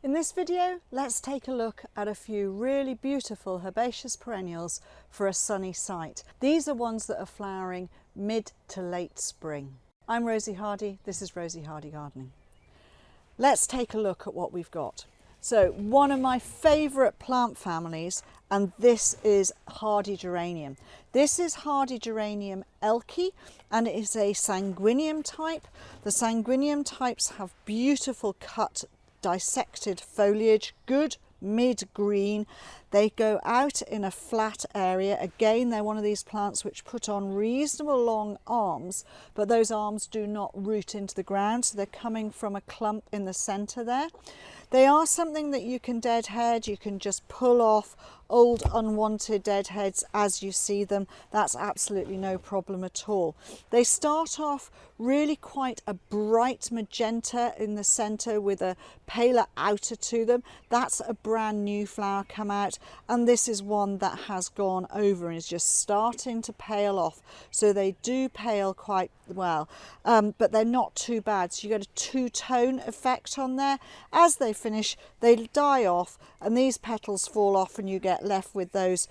In this video, let's take a look at a few really beautiful herbaceous perennials for a sunny site. These are ones that are flowering mid to late spring. I'm Rosie Hardy, this is Rosie Hardy Gardening. Let's take a look at what we've got. So one of my favourite plant families, and this is hardy geranium. This is hardy Geranium Elke, and it is a sanguinium type. The sanguinium types have beautiful cut dissected foliage, good mid-green. They go out in a flat area. Again, they're one of these plants which put on reasonable long arms, but those arms do not root into the ground, so they're coming from a clump in the centre there. They are something that you can deadhead. You can just pull off old unwanted deadheads as you see them. That's absolutely no problem at all. They start off really quite a bright magenta in the centre with a paler outer to them. That's a brand new flower come out, and this is one that has gone over and is just starting to pale off. So they do pale quite well, but they're not too bad. So you get a two-tone effect on there. As they finish, they die off and these petals fall off and you get left with those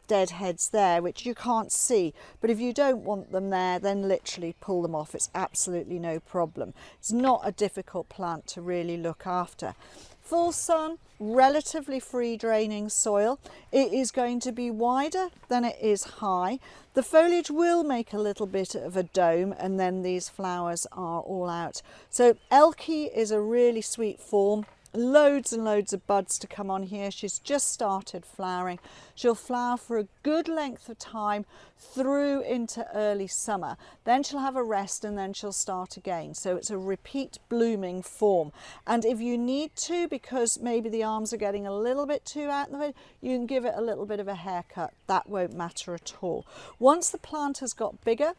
dead heads there, which you can't see. But if you don't want them there, then literally pull them off. It's absolutely no problem. It's not a difficult plant to really look after. Full sun, relatively free draining soil. It is going to be wider than it is high. The foliage will make a little bit of a dome and then these flowers are all out. So Elky is a really sweet form. Loads and loads of buds to come on here. She's just started flowering. She'll flower for a good length of time through into early summer. Then she'll have a rest and then she'll start again. So it's a repeat blooming form. And if you need to, because maybe the arms are getting a little bit too out in the way, you can give it a little bit of a haircut. That won't matter at all. Once the plant has got bigger,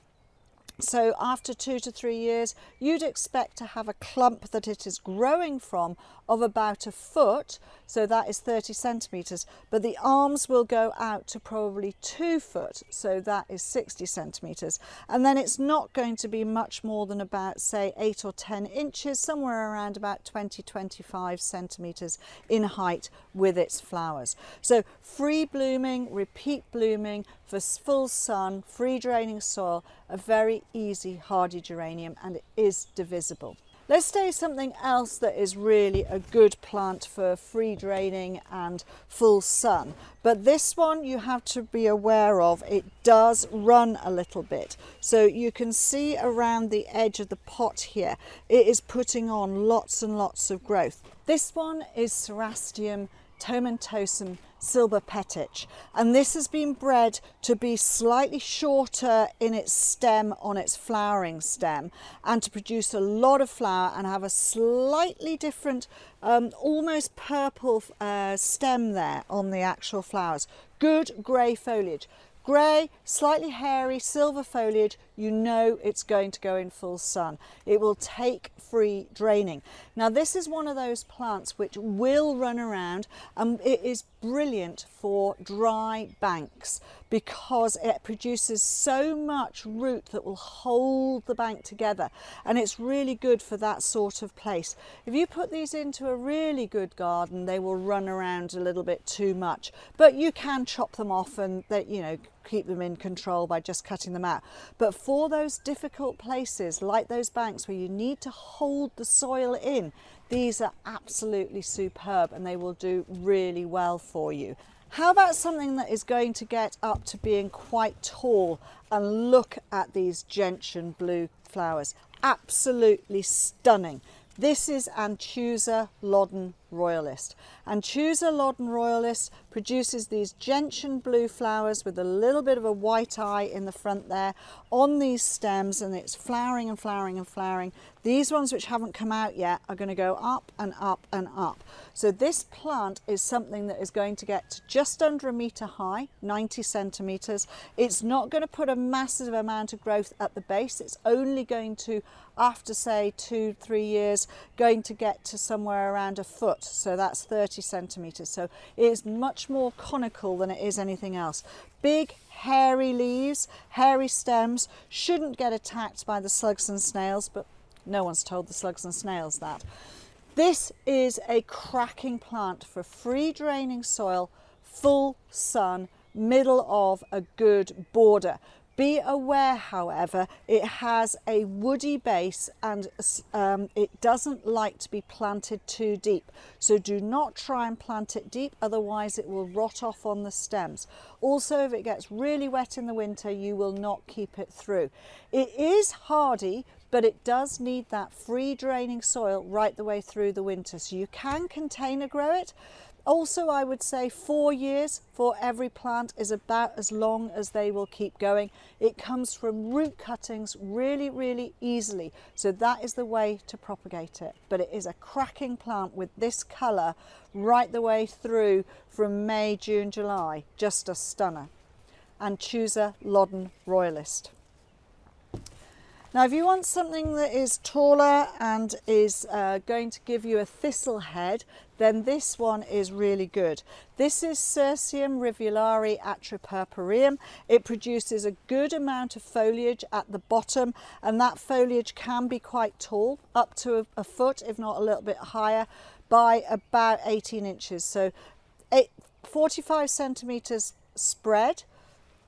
so after 2 to 3 years, you'd expect to have a clump that it is growing from of about a foot, so that is 30 centimetres, but the arms will go out to probably 2 foot, so that is 60 centimetres, and then it's not going to be much more than about, say, 8 or 10 inches, somewhere around about 20-25 centimetres in height with its flowers. So free blooming, repeat blooming, for full sun, free draining soil, a very easy hardy geranium, and it is divisible. Let's say something else that is really a good plant for free draining and full sun. But this one you have to be aware of. It does run a little bit. So you can see around the edge of the pot here, it is putting on lots and lots of growth. This one is Cerastium tomentosum Silberteppich, and this has been bred to be slightly shorter in its stem on its flowering stem and to produce a lot of flower and have a slightly different almost purple stem there on the actual flowers. Good grey foliage. Grey, slightly hairy, silver foliage, you know it's going to go in full sun. It will take free draining. Now this is one of those plants which will run around, and it is brilliant for dry banks because it produces so much root that will hold the bank together, and it's really good for that sort of place. If you put these into a really good garden, they will run around a little bit too much, but you can chop them off and they, you know, keep them in control by just cutting them out. But for those difficult places like those banks where you need to hold the soil in, these are absolutely superb and they will do really well for you. How about something that is going to get up to being quite tall? And look at these gentian blue flowers, absolutely stunning. This is Anchusa Loddon Royalist. Anchusa Loddon Royalist produces these gentian blue flowers with a little bit of a white eye in the front there on these stems, and it's flowering and flowering and flowering. These ones which haven't come out yet are going to go up and up and up. So this plant is something that is going to get to just under a metre high, 90 centimetres. It's not going to put a massive amount of growth at the base. It's only going to, after say 2-3 years, going to get to somewhere around a foot. So that's 30 centimetres. So it is much more conical than it is anything else. Big hairy leaves, hairy stems, shouldn't get attacked by the slugs and snails, but no one's told the slugs and snails that. This is a cracking plant for free draining soil, full sun, middle of a good border. Be aware, however, it has a woody base and it doesn't like to be planted too deep. So do not try and plant it deep, otherwise it will rot off on the stems. Also, if it gets really wet in the winter, you will not keep it through. It is hardy, but it does need that free draining soil right the way through the winter. So you can container grow it. Also, I would say 4 years for every plant is about as long as they will keep going. It comes from root cuttings really easily. So that is the way to propagate it. But it is a cracking plant with this colour right the way through from May, June, July. Just a stunner. Anchusa Loddon Royalist. Now, if you want something that is taller and is going to give you a thistle head, then this one is really good. This is Cirsium rivulare Atropurpureum. It produces a good amount of foliage at the bottom, and that foliage can be quite tall, up to a foot, if not a little bit higher, by about 18 inches. So 45 centimetres spread,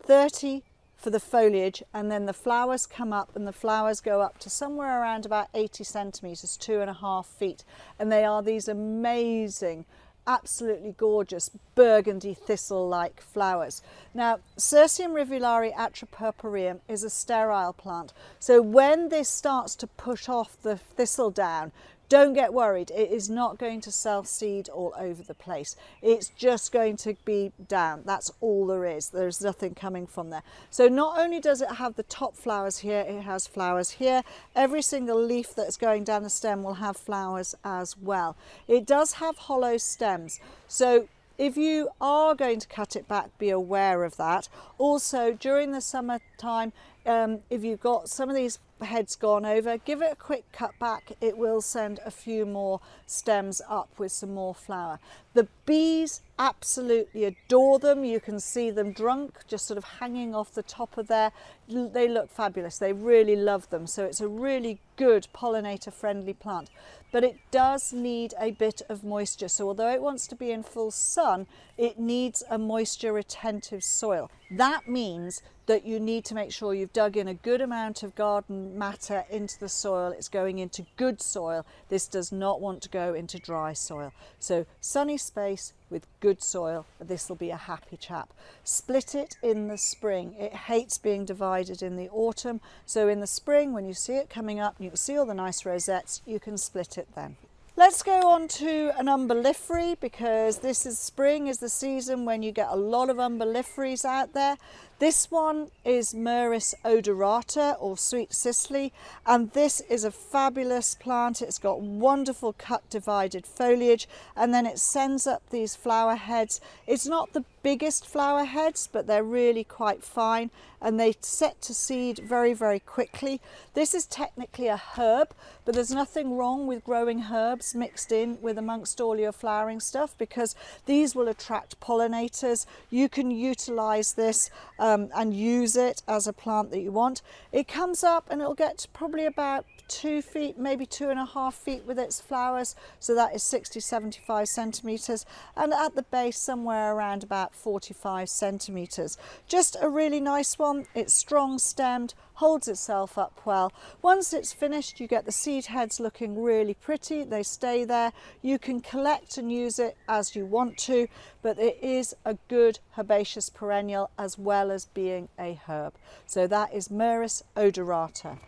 30 for the foliage, and then the flowers come up, and the flowers go up to somewhere around about 80 centimetres, 2.5 feet, and they are these amazing, absolutely gorgeous burgundy thistle-like flowers. Now, Cirsium rivulare Atropurpureum is a sterile plant, so when this starts to push off the thistle down, don't get worried, it is not going to self-seed all over the place. It's just going to be down. That's all there is. There's nothing coming from there. So not only does it have the top flowers here, it has flowers here. Every single leaf that's going down the stem will have flowers as well. It does have hollow stems. So if you are going to cut it back, be aware of that. Also, during the summertime, if you've got some of these heads gone over, give it a quick cut back. It will send a few more stems up with some more flower. The bees absolutely adore them. You can see them drunk, just sort of hanging off the top of there. They look fabulous. They really love them. So it's a really good pollinator friendly plant, but it does need a bit of moisture. So although it wants to be in full sun, it needs a moisture retentive soil. That means that you need to make sure you've dug in a good amount of garden matter into the soil. It's going into good soil. This does not want to go into dry soil. So sunny space with good soil, this will be a happy chap. Split it in the spring. It hates being divided in the autumn. So in the spring, when you see it coming up, you can see all the nice rosettes, you can split it then. Let's go on to an umbelliferae, because this is spring is the season when you get a lot of umbelliferaes out there. This one is Myrrhis odorata, or sweet cicely, and this is a fabulous plant. It's got wonderful cut divided foliage, and then it sends up these flower heads. It's not the biggest flower heads, but they're really quite fine, and they set to seed very quickly. This is technically a herb, but there's nothing wrong with growing herbs mixed in with amongst all your flowering stuff, because these will attract pollinators. You can utilize this and use it as a plant that you want. It comes up and it'll get to probably about 2 feet, maybe 2.5 feet with its flowers, so that is 60-75 centimetres, and at the base somewhere around about 45 centimetres. Just a really nice one. It's strong stemmed, holds itself up well. Once it's finished, you get the seed heads looking really pretty. They stay there. You can collect and use it as you want to, but it is a good herbaceous perennial as well as being a herb. So that is Myrrhis odorata.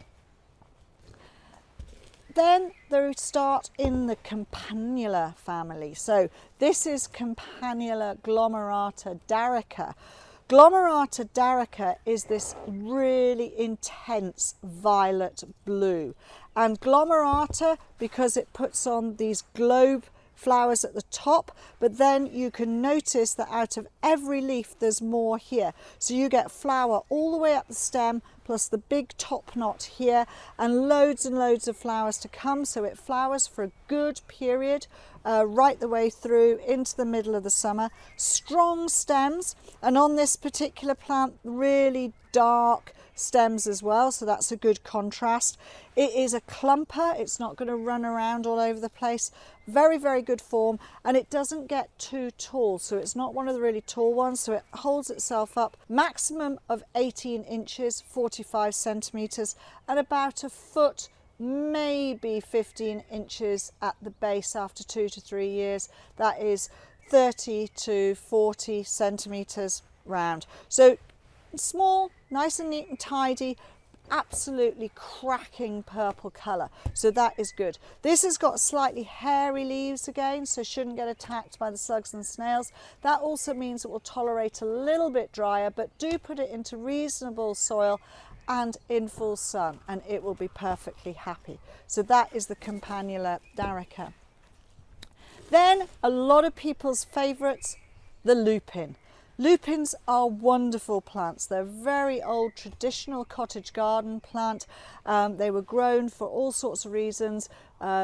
Then they start in the Campanula family. So this is Campanula glomerata dahurica. Glomerata dahurica is this really intense violet blue. And glomerata, because it puts on these globe flowers at the top, but then you can notice that out of every leaf there's more here. So you get flower all the way up the stem, plus the big top knot here, and loads of flowers to come. So it flowers for a good period, right the way through into the middle of the summer. Strong stems, and on this particular plant, really dark, stems as well, so that's a good contrast. It is a clumper, it's not going to run around all over the place. Very, very good form, and it doesn't get too tall, so it's not one of the really tall ones, so it holds itself up. Maximum of 18 inches, 45 centimetres, and about a foot, maybe 15 inches at the base after 2 to 3 years. That is 30 to 40 centimetres round. So small, nice and neat and tidy, absolutely cracking purple colour, so that is good. This has got slightly hairy leaves again, so shouldn't get attacked by the slugs and snails. That also means it will tolerate a little bit drier, but do put it into reasonable soil and in full sun and it will be perfectly happy. So that is the Campanula dahurica. Then a lot of people's favourites, the lupin. Lupins are wonderful plants. They're a very old traditional cottage garden plant. They were grown for all sorts of reasons.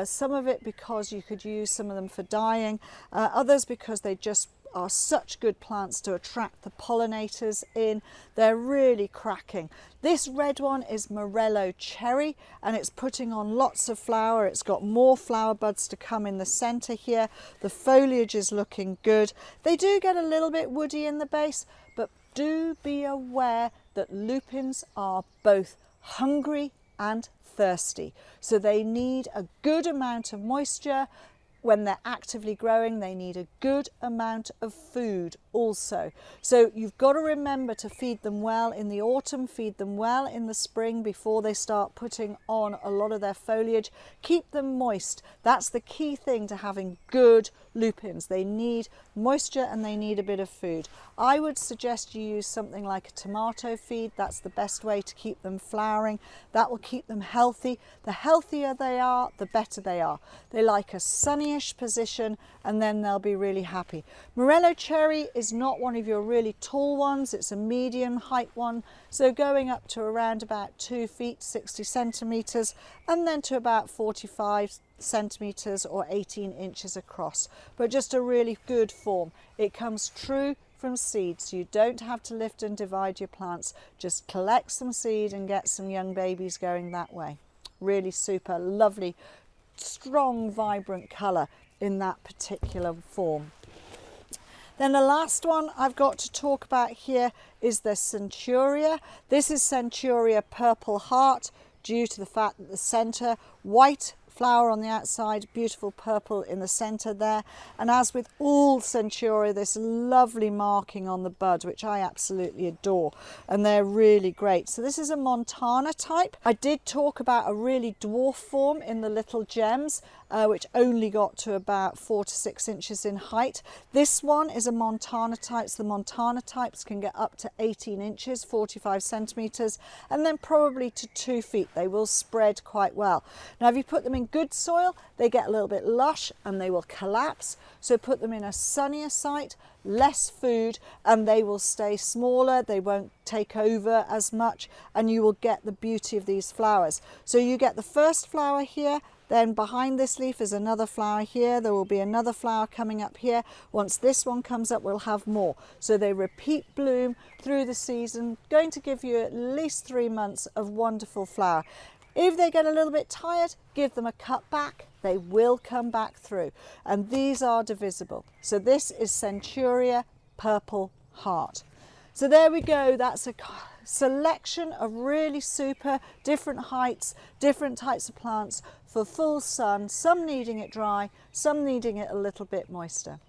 Some of it because you could use some of them for dyeing, others because they just are such good plants to attract the pollinators in. They're really cracking. This red one is Morello cherry and it's putting on lots of flower. It's got more flower buds to come in the centre here. The foliage is looking good. They do get a little bit woody in the base, but do be aware that lupins are both hungry and thirsty. So they need a good amount of moisture. When they're actively growing, they need a good amount of food also. So you've got to remember to feed them well in the autumn, feed them well in the spring before they start putting on a lot of their foliage. Keep them moist. That's the key thing to having good lupins. They need moisture and they need a bit of food. I would suggest you use something like a tomato feed. That's the best way to keep them flowering. That will keep them healthy. The healthier they are, the better they are. They like a sunnyish position and then they'll be really happy. Morello cherry is not one of your really tall ones. It's a medium height one. So going up to around about 2 feet, 60 centimetres, and then to about 45 centimetres or 18 inches across. But just a really good form. It comes true from seed, so you don't have to lift and divide your plants. Just collect some seed and get some young babies going that way. Really super, lovely, strong, vibrant colour in that particular form. Then the last one I've got to talk about here is the Centuria. This is Centuria Purple Heart, due to the fact that the centre, white flower on the outside, beautiful purple in the centre there. And as with all Centuria, this lovely marking on the bud, which I absolutely adore, and they're really great. So this is a Montana type. I did talk about a really dwarf form in the Little Gems, which only got to about 4 to 6 inches in height. This one is a Montana type. So the Montana types can get up to 18 inches, 45 centimetres, and then probably to 2 feet. They will spread quite well. Now, if you put them in good soil, they get a little bit lush and they will collapse. So put them in a sunnier site, less food, and they will stay smaller. They won't take over as much, and you will get the beauty of these flowers. So you get the first flower here. Then behind this leaf is another flower here. There will be another flower coming up here. Once this one comes up, we'll have more. So they repeat bloom through the season, going to give you at least 3 months of wonderful flower. If they get a little bit tired, give them a cut back. They will come back through. And these are divisible. So this is Centuria Purple Heart. So there we go. That's a selection of really super different heights, different types of plants for full sun, some needing it dry, some needing it a little bit moister.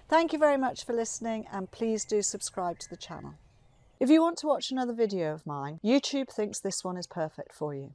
Thank you very much for listening, and please do subscribe to the channel. If you want to watch another video of mine, YouTube thinks this one is perfect for you.